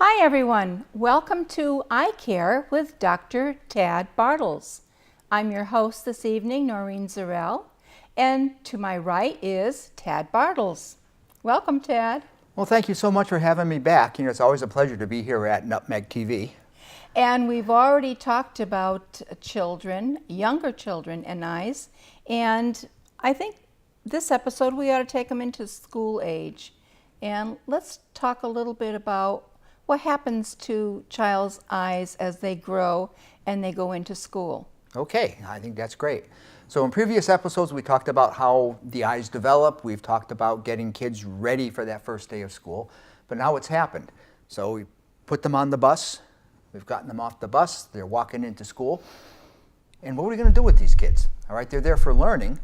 Hi everyone, welcome to Eye Care with Dr. Tad Bartles. I'm your host this evening, Noreen Zarell, and to my right is Tad Bartles. Welcome, Tad. Well, thank you so much for having me back. You know, it's always a pleasure to be here at Nutmeg TV. And we've already talked about children, younger children and eyes, and I think this episode we ought to take them into school age. And let's talk a little bit about what happens to child's eyes as they grow and they go into school. Okay, I think that's great. So in previous episodes, we talked about how the eyes develop. We've talked about getting kids ready for that first day of school. But now it's happened. So we put them on the bus. We've gotten them off the bus. They're walking into school. And what are we going to do with these kids? All right, they're there for learning.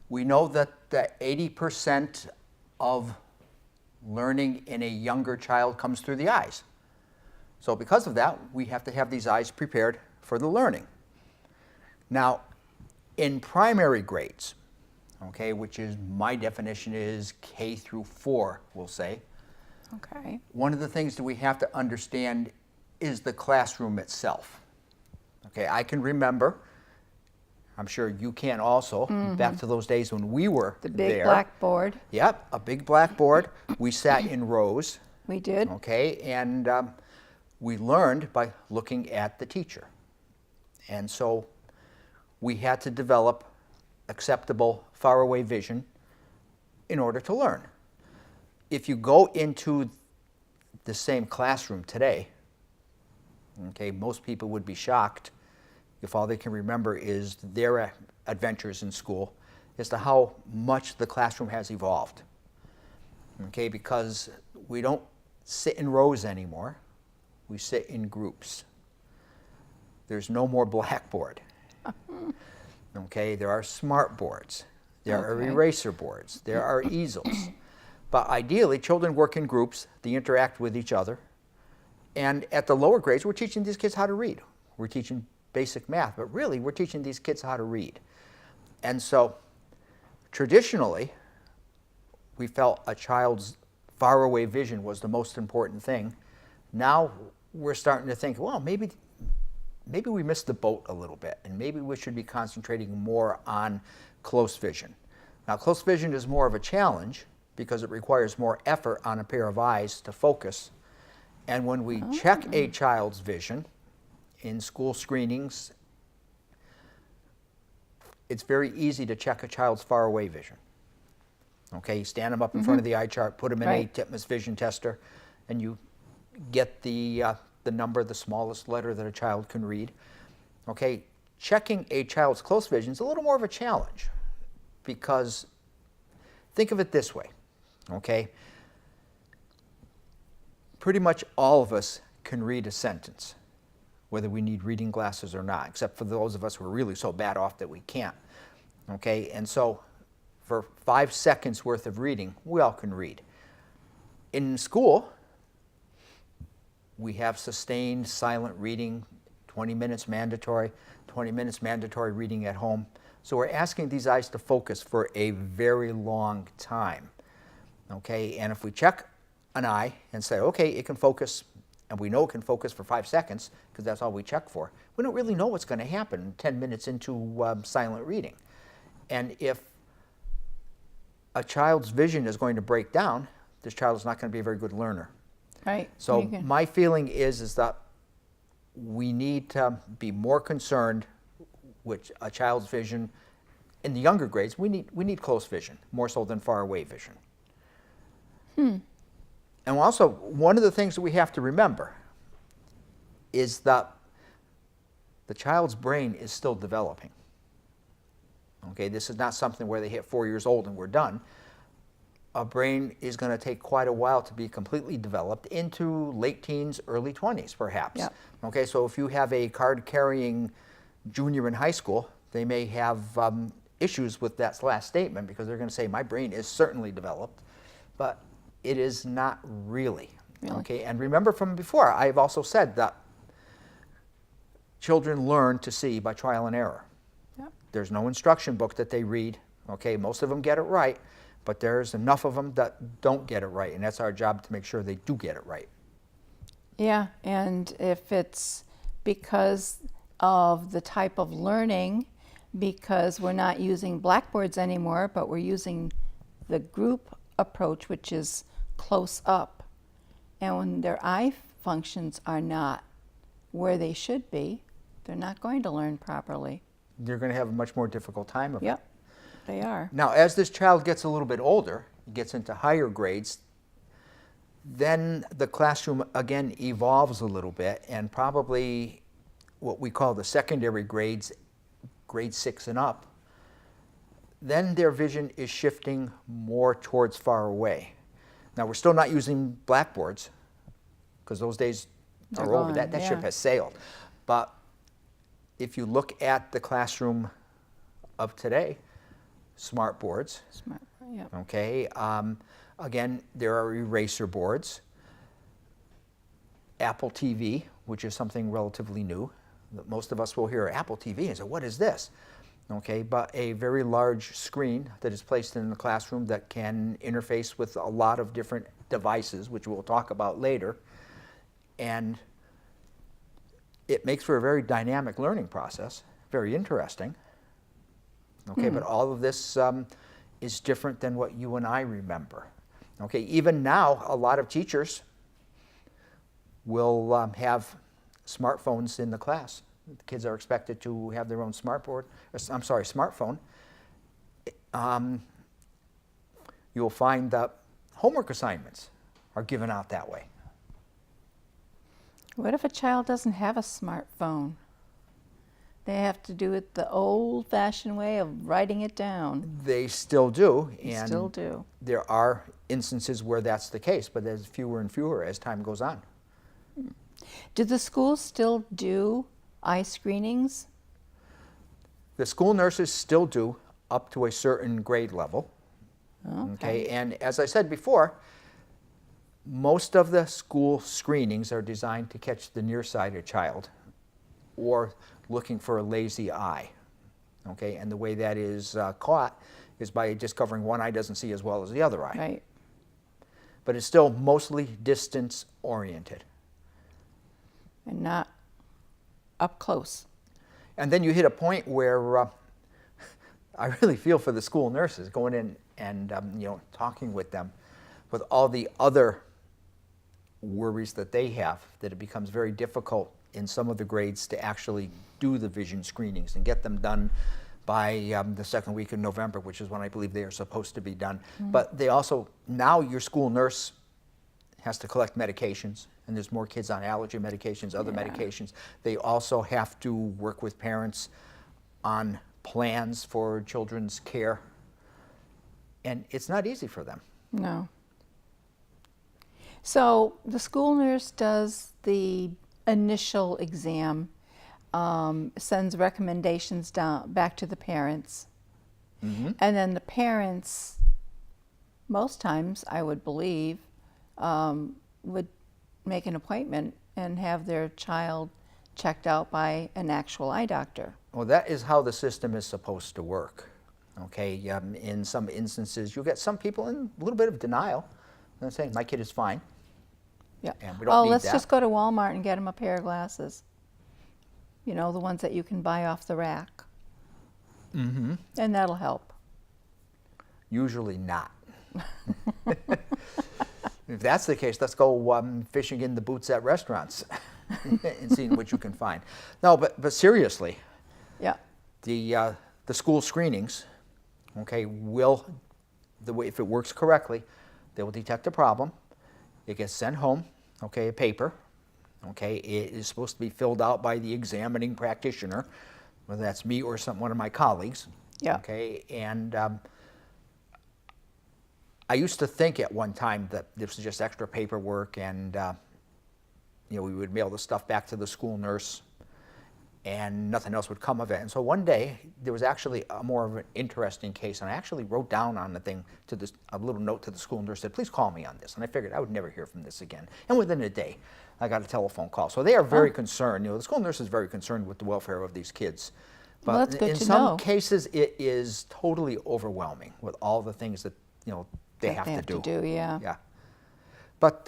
We know that 80% of learning in a younger child comes through the eyes. So because of that, we have to have these eyes prepared for the learning. Now, in primary grades, okay, which is my definition is K through 4, we'll say. Okay. One of the things that we have to understand is the classroom itself. Okay, I can remember, I'm sure you can also, back to those days when we were The big there. blackboard. Yep, a big blackboard. We sat in rows. We did. Okay, and we learned by looking at the teacher. And so we had to develop acceptable faraway vision in order to learn. If you go into the same classroom today, okay, most people would be shocked if all they can remember is their adventures in school as to how much the classroom has evolved. Okay, because we don't sit in rows anymore. We sit in groups. There's no more blackboard. Okay, there are smart boards. There are eraser boards. There are easels. But ideally, children work in groups. They interact with each other. And at the lower grades, we're teaching these kids how to read. We're teaching basic math, but really, we're teaching these kids how to read. And so, traditionally, we felt a child's faraway vision was the most important thing. Now, we're starting to think, well, maybe we missed the boat a little bit, and maybe we should be concentrating more on close vision. Now, close vision is more of a challenge because it requires more effort on a pair of eyes to focus. And when we check a child's vision in school screenings, it's very easy to check a child's faraway vision. Okay, you stand them up in front of the eye chart, put them in a Titmus vision tester, and you get the number, the smallest letter that a child can read. Okay, checking a child's close vision is a little more of a challenge because think of it this way, okay? Pretty much all of us can read a sentence, whether we need reading glasses or not, except for those of us who are really so bad off that we can't. Okay, and so for 5 seconds worth of reading, we all can read. In school, we have sustained silent reading, 20 minutes mandatory, 20 minutes mandatory reading at home. So we're asking these eyes to focus for a very long time. Okay, and if we check an eye and say, okay, it can focus, and we know it can focus for 5 seconds, because that's all we check for, we don't really know what's going to happen 10 minutes into silent reading. And if a child's vision is going to break down, this child is not going to be a very good learner. Right. So my feeling is that we need to be more concerned with a child's vision. In the younger grades, we need close vision, more so than far away vision. And also, one of the things that we have to remember is that the child's brain is still developing. Okay, this is not something where they hit 4 years old and we're done. A brain is going to take quite a while to be completely developed into late teens, early 20s, perhaps. Yep. Okay, so if you have a card-carrying junior in high school, they may have issues with that last statement because they're going to say, my brain is certainly developed, but it is not really. Okay, and remember from before, I've also said that children learn to see by trial and error. Yep. There's no instruction book that they read. Okay, most of them get it right, but there's enough of them that don't get it right, and that's our job to make sure they do get it right. Yeah, and if it's because of the type of learning, because we're not using blackboards anymore, but we're using the group approach, which is close up, and when their eye functions are not where they should be, they're not going to learn properly. You're going to have a much more difficult time of it. Yep, they are. Now, as this child gets a little bit older, gets into higher grades, then the classroom again evolves a little bit, and probably what we call the secondary grades, grade 6 and up, then their vision is shifting more towards far away. Now, we're still not using blackboards because those days They're are over. gone, That yeah. ship has sailed. But if you look at the classroom of today, smart boards, Smart, yeah. okay? Again, there are eraser boards, Apple TV, which is something relatively new. Most of us will hear Apple TV and say, what is this? Okay, but a very large screen that is placed in the classroom that can interface with a lot of different devices, which we'll talk about later. And it makes for a very dynamic learning process, very interesting. Okay, but all of this is different than what you and I remember. Okay, even now, a lot of teachers will have smartphones in the class. The kids are expected to have their own smartphone. You'll find that homework assignments are given out that way. What if a child doesn't have a smartphone? They have to do it the old-fashioned way of writing it down. They still do, They and still do. there are instances where that's the case, but there's fewer and fewer as time goes on. Do the schools still do eye screenings? The school nurses still do up to a certain grade level. Okay. And as I said before, most of the school screenings are designed to catch the nearsighted child or looking for a lazy eye. Okay, and the way that is caught is by discovering one eye doesn't see as well as the other eye. Right. But it's still mostly distance oriented. And not up close. And then you hit a point where I really feel for the school nurses going in and talking with them with all the other worries that they have, that it becomes very difficult in some of the grades to actually do the vision screenings and get them done by the second week of November, which is when I believe they are supposed to be done. But they also, now your school nurse has to collect medications, and there's more kids on allergy medications, other medications. They also have to work with parents on plans for children's care, and it's not easy for them. No. So the school nurse does the initial exam, sends recommendations back to the parents, and then the parents, most times I would believe, would make an appointment and have their child checked out by an actual eye doctor. Well, that is how the system is supposed to work. Okay, in some instances, you'll get some people in a little bit of denial. They're saying, my kid is fine. Yeah. And we don't need let's that. just go to Walmart and get him a pair of glasses. You know, the ones that you can buy off the rack. And that'll help. Usually not. If that's the case, let's go fishing in the boots at restaurants and seeing what you can find. No, but seriously, Yeah. the school screenings, okay, if it works correctly, they will detect a problem. It gets sent home, okay, a paper, okay. It is supposed to be filled out by the examining practitioner, whether that's me or one of my colleagues. Yeah. Okay, and I used to think at one time that this was just extra paperwork, and we would mail the stuff back to the school nurse, and nothing else would come of it. And so one day there was actually more of an interesting case, and I actually wrote down on the thing a little note to the school nurse, said, please call me on this. And I figured I would never hear from this again. And within a day, I got a telephone call. So they are very concerned. The school nurse is very concerned with the welfare of these kids. But Well, that's good in to some know. cases, it is totally overwhelming with all the things that they have to do. Yeah. Yeah. But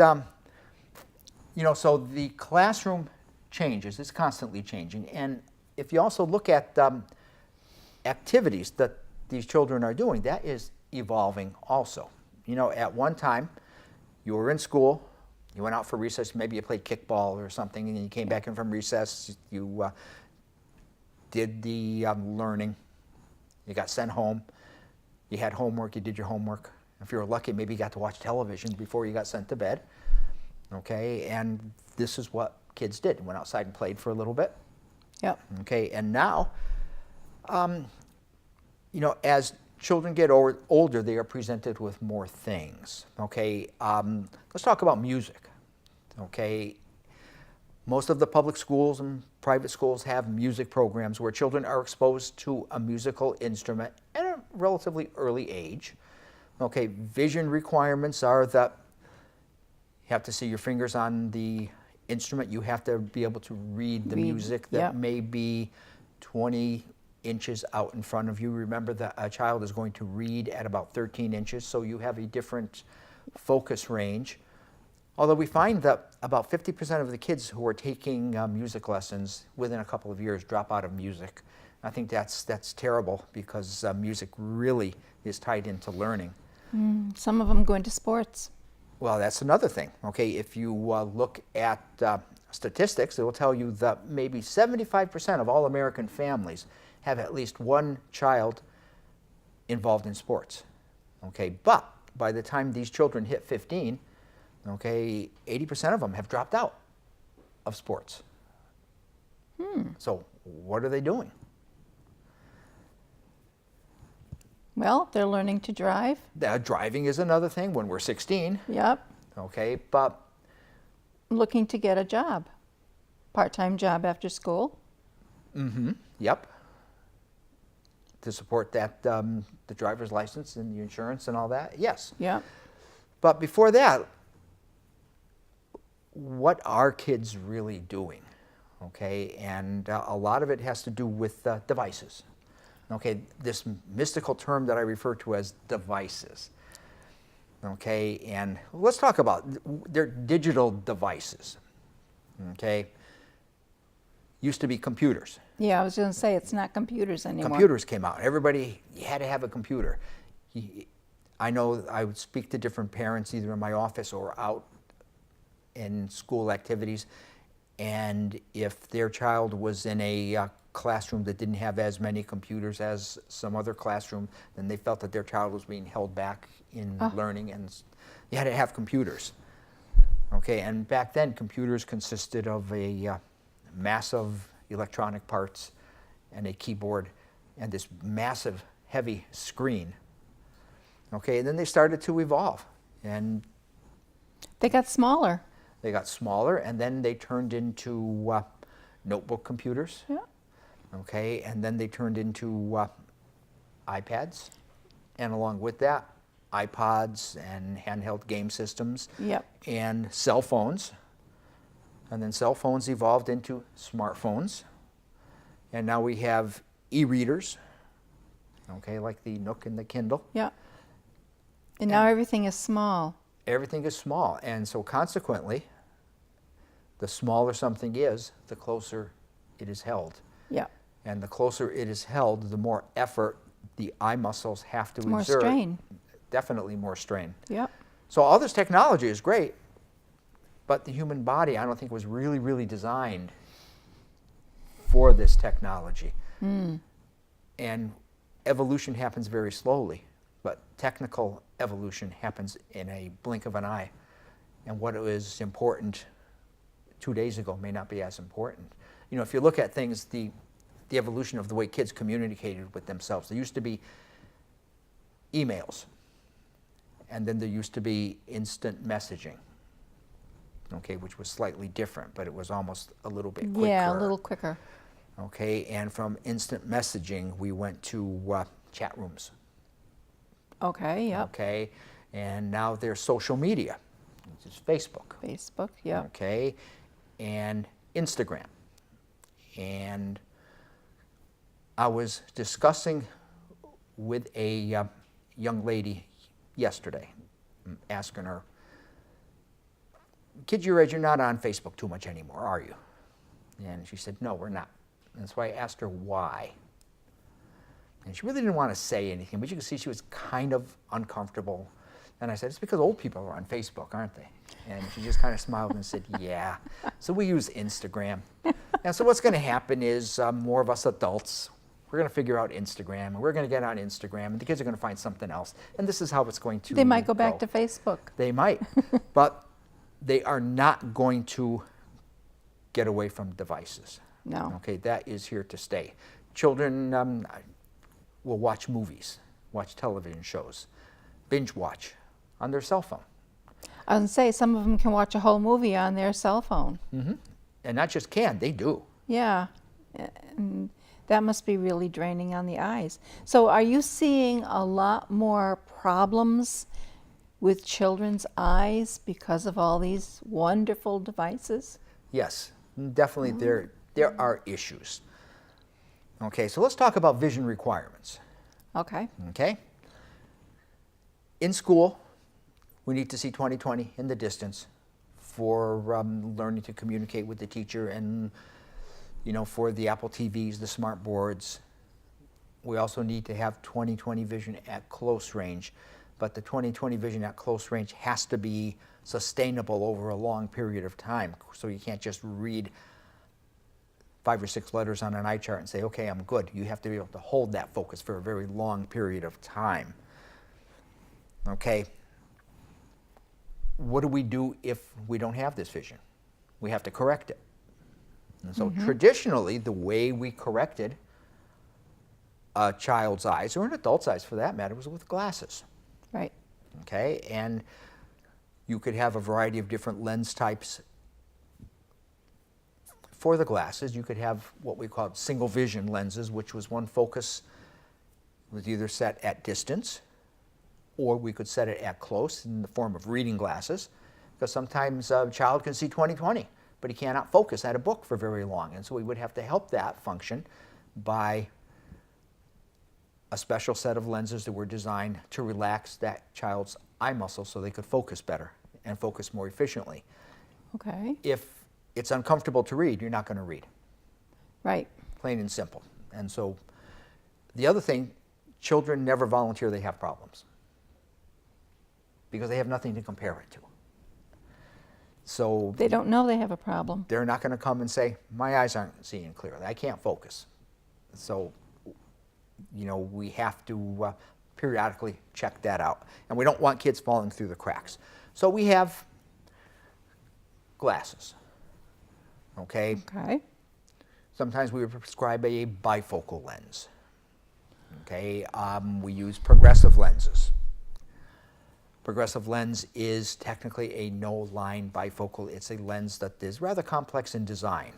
So the classroom changes. It's constantly changing. And if you also look at activities that these children are doing, that is evolving also. At one time, you were in school, you went out for recess, maybe you played kickball or something, and you came back in from recess, you did the learning, you got sent home, you had homework, you did your homework. If you were lucky, maybe you got to watch television before you got sent to bed. Okay, and this is what kids did. Went outside and played for a little bit. Yep. Okay, and now, as children get older, they are presented with more things. Okay, let's talk about music. Okay, most of the public schools and private schools have music programs where children are exposed to a musical instrument at a relatively early age. Okay, vision requirements are that you have to see your fingers on the instrument. You have to be able to read the music that may be 20 inches out in front of you. Remember that a child is going to read at about 13 inches, so you have a different focus range. Although we find that about 50% of the kids who are taking music lessons within a couple of years drop out of music. I think that's terrible because music really is tied into learning. Some of them go into sports. Well, that's another thing. Okay, if you look at statistics, it will tell you that maybe 75% of all American families have at least one child involved in sports. Okay, but by the time these children hit 15, okay, 80% of them have dropped out of sports. So what are they doing? Well, they're learning to drive. Driving is another thing when we're 16. Yep. Okay, but Looking to get a job, part-time job after school. Yep. To support that, the driver's license and the insurance and all that, yes. Yeah. But before that, what are kids really doing? Okay, and a lot of it has to do with devices. Okay, this mystical term that I refer to as devices. Okay, and let's talk about their digital devices. Okay, used to be computers. Yeah, I was going to say it's not computers anymore. Computers came out. Everybody had to have a computer. I know I would speak to different parents either in my office or out in school activities, and if their child was in a classroom that didn't have as many computers as some other classroom, then they felt that their child was being held back in learning, and you had to have computers. Okay, and back then computers consisted of a massive electronic parts and a keyboard and this massive heavy screen. Okay, and then they started to evolve, and They got smaller. they got smaller, and then they turned into notebook computers. Yeah. Okay, and then they turned into iPads, and along with that, iPods and handheld game systems. Yep. And cell phones. And then cell phones evolved into smartphones. And now we have e-readers, okay, like the Nook and the Kindle. Yeah. And now everything is small. Everything is small, and so consequently, the smaller something is, the closer it is held. Yeah. And the closer it is held, the more effort the eye muscles have to exert. More strain. Definitely more strain. Yep. So all this technology is great, but the human body, I don't think, was really designed for this technology. And evolution happens very slowly, but technical evolution happens in a blink of an eye. And what was important 2 days ago may not be as important. You know, if you look at things, the evolution of the way kids communicated with themselves, there used to be emails, and then there used to be instant messaging, okay, which was slightly different, but it was almost a little bit quicker. Yeah, a little quicker. Okay, and from instant messaging, we went to chat rooms. Okay, yep. Okay, and now there's social media, which is Facebook. Facebook, yep. Okay, and Instagram. And I was discussing with a young lady yesterday, asking her, kids your age, you're not on Facebook too much anymore, are you? And she said, no, we're not. And so I asked her why. And she really didn't want to say anything, but you could see she was kind of uncomfortable. And I said, it's because old people are on Facebook, aren't they? And she just kind of smiled and said, yeah. So we use Instagram. And so what's going to happen is more of us adults, we're going to figure out Instagram, and we're going to get on Instagram, and the kids are going to find something else. And this is how it's going to They might go back to Facebook. They might. But they are not going to get away from devices. No. Okay, that is here to stay. Children will watch movies, watch television shows, binge watch on their cell phone. I was going to say, some of them can watch a whole movie on their cell phone. Mm-hmm. And not just can, they do. Yeah. And that must be really draining on the eyes. So are you seeing a lot more problems with children's eyes because of all these wonderful devices? Yes, definitely there are issues. Okay, so let's talk about vision requirements. Okay. Okay? In school, we need to see 20/20 in the distance for learning to communicate with the teacher and, for the Apple TVs, the smart boards. We also need to have 20/20 vision at close range, but the 20/20 vision at close range has to be sustainable over a long period of time. So you can't just read 5 or 6 letters on an eye chart and say, okay, I'm good. You have to be able to hold that focus for a very long period of time. Okay. What do we do if we don't have this vision? We have to correct it. And so traditionally, the way we corrected a child's eyes, or an adult's eyes for that matter, was with glasses. Right. Okay, and you could have a variety of different lens types for the glasses. You could have what we called single vision lenses, which was one focus was either set at distance, or we could set it at close in the form of reading glasses, because sometimes a child can see 20/20, but he cannot focus at a book for very long. And so we would have to help that function by a special set of lenses that were designed to relax that child's eye muscles so they could focus better and focus more efficiently. Okay. If it's uncomfortable to read, you're not going to read. Right. Plain and simple. And so the other thing, children never volunteer they have problems because they have nothing to compare it to. So They don't know they have a problem. they're not going to come and say, my eyes aren't seeing clearly, I can't focus. So, we have to periodically check that out. And we don't want kids falling through the cracks. So we have glasses, okay? Okay. Sometimes we would prescribe a bifocal lens, okay? We use progressive lenses. Progressive lens is technically a no-line bifocal. It's a lens that is rather complex in design,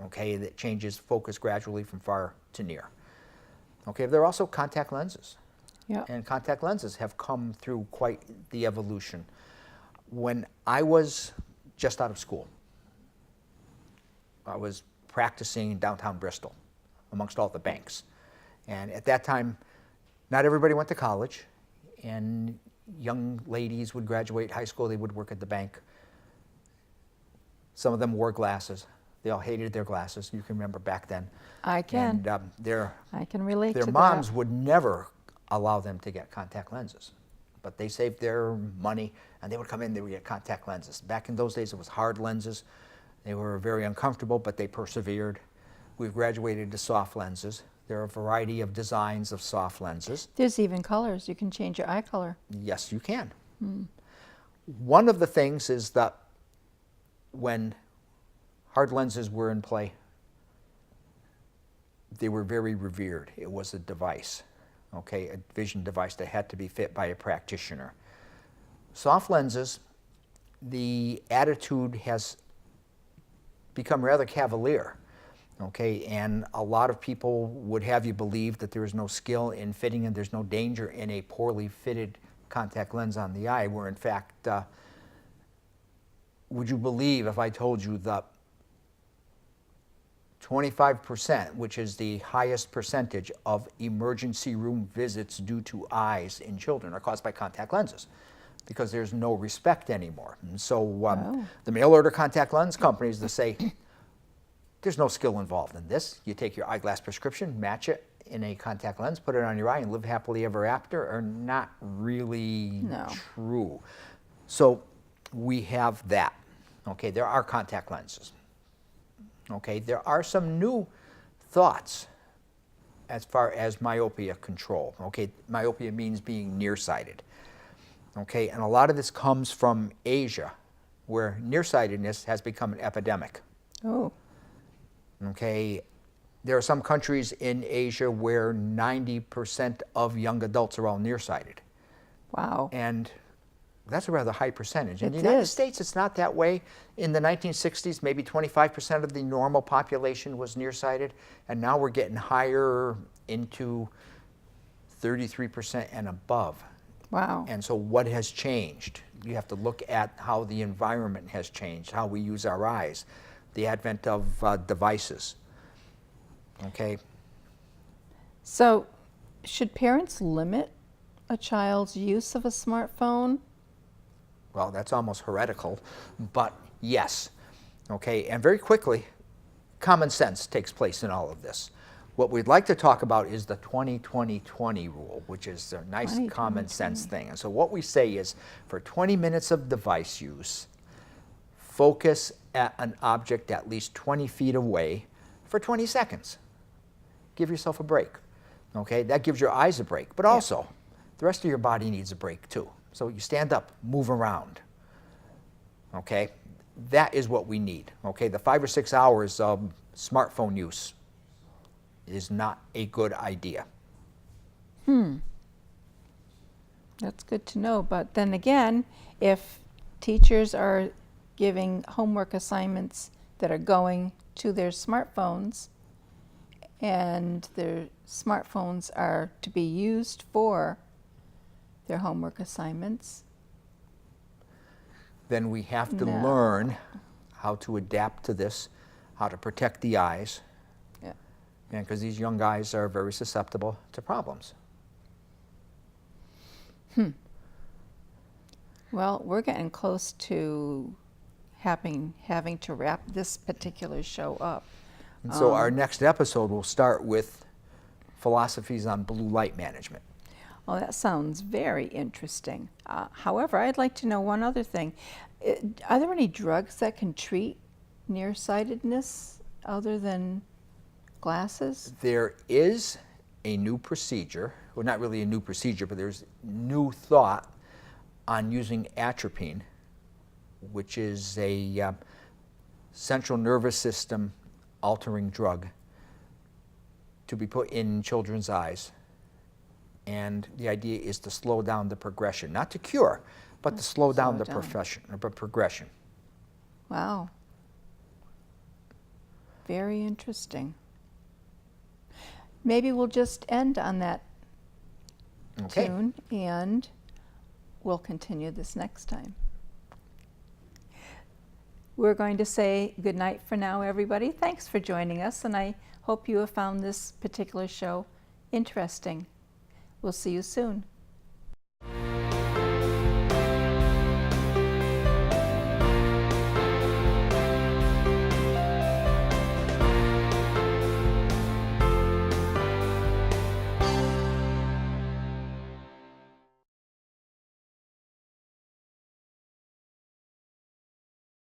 okay, that changes focus gradually from far to near. Okay, there are also contact lenses. Yeah. And contact lenses have come through quite the evolution. When I was just out of school, I was practicing in downtown Bristol amongst all the banks. And at that time, not everybody went to college, and young ladies would graduate high school, they would work at the bank. Some of them wore glasses. They all hated their glasses. You can remember back then. I can. And I can relate to their that. moms would never allow them to get contact lenses. But they saved their money, and they would come in, they would get contact lenses. Back in those days, it was hard lenses. They were very uncomfortable, but they persevered. We've graduated to soft lenses. There are a variety of designs of soft lenses. There's even colors. You can change your eye color. Yes, you can. One of the things is that when hard lenses were in play, they were very revered. It was a device, okay, a vision device that had to be fit by a practitioner. Soft lenses, the attitude has become rather cavalier, okay, and a lot of people would have you believe that there is no skill in fitting and there's no danger in a poorly fitted contact lens on the eye, where in fact, would you believe if I told you that 25%, which is the highest percentage of emergency room visits due to eyes in children, are caused by contact lenses? because there's no respect anymore. And so Oh. the mail order contact lens companies, they say, there's no skill involved in this. You take your eyeglass prescription, match it in a contact lens, put it on your eye, and live happily ever after, are not really true. So we have that. Okay, there are contact lenses. Okay, there are some new thoughts as far as myopia control. Okay, myopia means being nearsighted. Okay, and a lot of this comes from Asia, where nearsightedness has become an epidemic. Oh. Okay, there are some countries in Asia where 90% of young adults are all nearsighted. Wow. And that's a rather high percentage. In the It United is. States, it's not that way. In the 1960s, maybe 25% of the normal population was nearsighted, and now we're getting higher into 33% and above. Wow. And so what has changed? You have to look at how the environment has changed, how we use our eyes, the advent of devices. Okay? So, should parents limit a child's use of a smartphone? Well, that's almost heretical, but yes. Okay, and very quickly, common sense takes place in all of this. What we'd like to talk about is the 20-20-20 rule, which is a nice common sense thing. And so what we say is, for 20 minutes of device use, focus at an object at least 20 feet away for 20 seconds. Give yourself a break. Okay, that gives your eyes a break, but also the rest of your body needs a break too. So you stand up, move around. Okay, that is what we need. Okay, the 5 or 6 hours of smartphone use is not a good idea. That's good to know. But then again, if teachers are giving homework assignments that are going to their smartphones, and their smartphones are to be used for their homework assignments, then we have to learn how to adapt to this, how to protect the eyes, and because these young guys are very susceptible to problems. Well, we're getting close to having to wrap this particular show up. And so our next episode will start with philosophies on blue light management. Oh, that sounds very interesting. However, I'd like to know one other thing. Are there any drugs that can treat nearsightedness other than glasses? There is a new procedure, well, not really a new procedure, but there's new thought on using atropine, which is a central nervous system altering drug, to be put in children's eyes. And the idea is to slow down the progression, not to cure, but to slow down the progression. Wow. Very interesting. Maybe we'll just end on that tune, and we'll continue this next time. We're going to say good night for now, everybody. Thanks for joining us, and I hope you have found this particular show interesting. We'll see you soon.